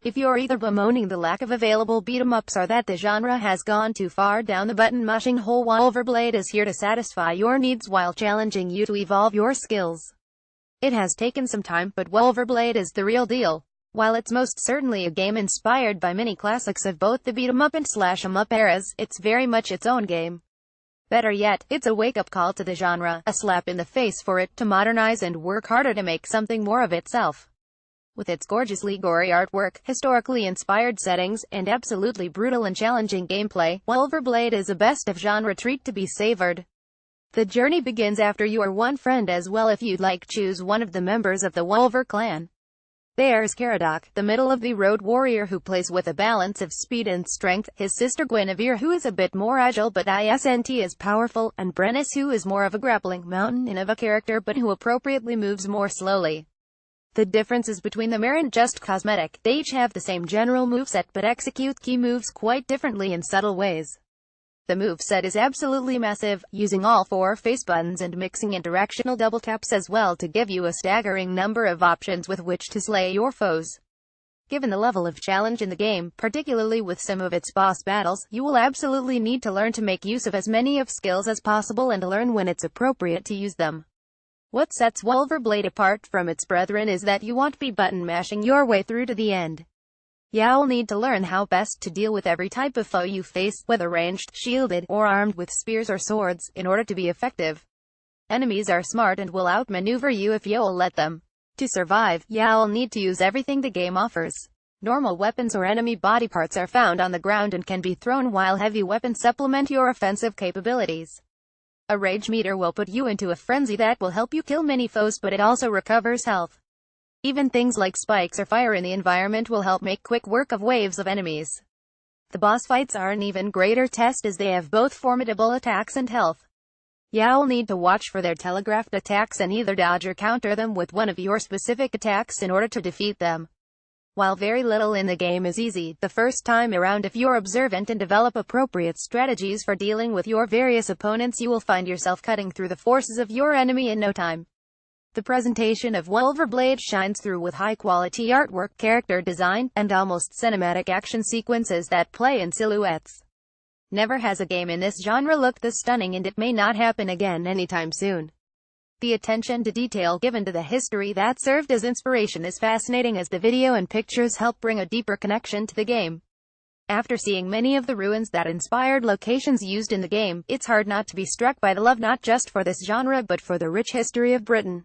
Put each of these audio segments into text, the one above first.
If you're either bemoaning the lack of available beat-em-ups or that the genre has gone too far down the button-mashing hole, Wulverblade is here to satisfy your needs while challenging you to evolve your skills. It has taken some time, but Wulverblade is the real deal. While it's most certainly a game inspired by many classics of both the beat-em-up and slash-em-up eras, it's very much its own game. Better yet, it's a wake-up call to the genre, a slap in the face for it to modernize and work harder to make something more of itself. With its gorgeously gory artwork, historically inspired settings, and absolutely brutal and challenging gameplay, Wulverblade is a best-of-genre treat to be savored. The journey begins after you are one friend as well. If you'd like, choose one of the members of the Wulver clan. There's Caradoc, the middle-of-the-road warrior who plays with a balance of speed and strength, his sister Guinevere who is a bit more agile but isn't as powerful, and Brennus who is more of a grappling mountain of a character but who appropriately moves more slowly. The differences between them aren't just cosmetic, they each have the same general moveset but execute key moves quite differently in subtle ways. The moveset is absolutely massive, using all 4 face buttons and mixing in directional double taps as well to give you a staggering number of options with which to slay your foes. Given the level of challenge in the game, particularly with some of its boss battles, you will absolutely need to learn to make use of as many of skills as possible and learn when it's appropriate to use them. What sets Wulverblade apart from its brethren is that you won't be button-mashing your way through to the end. You'll need to learn how best to deal with every type of foe you face, whether ranged, shielded, or armed with spears or swords, in order to be effective. Enemies are smart and will outmaneuver you if you'll let them. To survive, you'll need to use everything the game offers. Normal weapons or enemy body parts are found on the ground and can be thrown, while heavy weapons supplement your offensive capabilities. A rage meter will put you into a frenzy that will help you kill many foes, but it also recovers health. Even things like spikes or fire in the environment will help make quick work of waves of enemies. The boss fights are an even greater test as they have both formidable attacks and health. You'll need to watch for their telegraphed attacks and either dodge or counter them with one of your specific attacks in order to defeat them. While very little in the game is easy the first time around, if you're observant and develop appropriate strategies for dealing with your various opponents, you will find yourself cutting through the forces of your enemy in no time. The presentation of Wulverblade shines through with high-quality artwork, character design, and almost cinematic action sequences that play in silhouettes. Never has a game in this genre looked this stunning, and it may not happen again anytime soon. The attention to detail given to the history that served as inspiration is fascinating, as the video and pictures help bring a deeper connection to the game. After seeing many of the ruins that inspired locations used in the game, it's hard not to be struck by the love not just for this genre but for the rich history of Britain.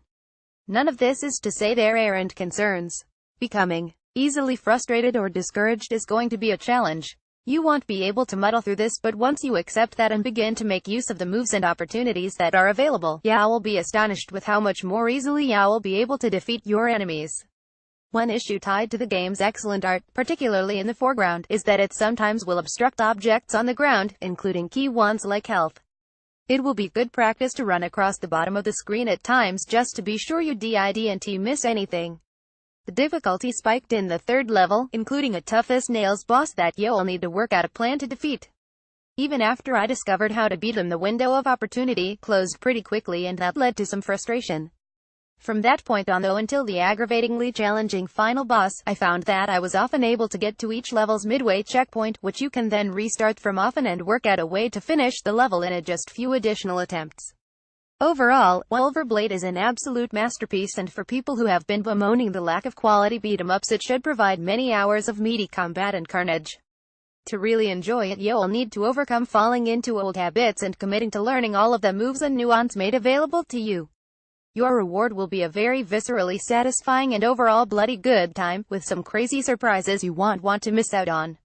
None of this is to say there aren't concerns. Becoming easily frustrated or discouraged is going to be a challenge. You won't be able to muddle through this, but once you accept that and begin to make use of the moves and opportunities that are available, you'll be astonished with how much more easily you'll be able to defeat your enemies. One issue tied to the game's excellent art, particularly in the foreground, is that it sometimes will obstruct objects on the ground, including key ones like health. It will be good practice to run across the bottom of the screen at times just to be sure you didn't miss anything. The difficulty spiked in the 3rd level, including a tough-as-nails boss that you'll need to work out a plan to defeat. Even after I discovered how to beat him, the window of opportunity closed pretty quickly, and that led to some frustration. From that point on though, until the aggravatingly challenging final boss, I found that I was often able to get to each level's midway checkpoint, which you can then restart from often and work out a way to finish the level in just few additional attempts. Overall, Wulverblade is an absolute masterpiece, and for people who have been bemoaning the lack of quality beat-em-ups, it should provide many hours of meaty combat and carnage. To really enjoy it, you'll need to overcome falling into old habits and committing to learning all of the moves and nuance made available to you. Your reward will be a very viscerally satisfying and overall bloody good time, with some crazy surprises you won't want to miss out on.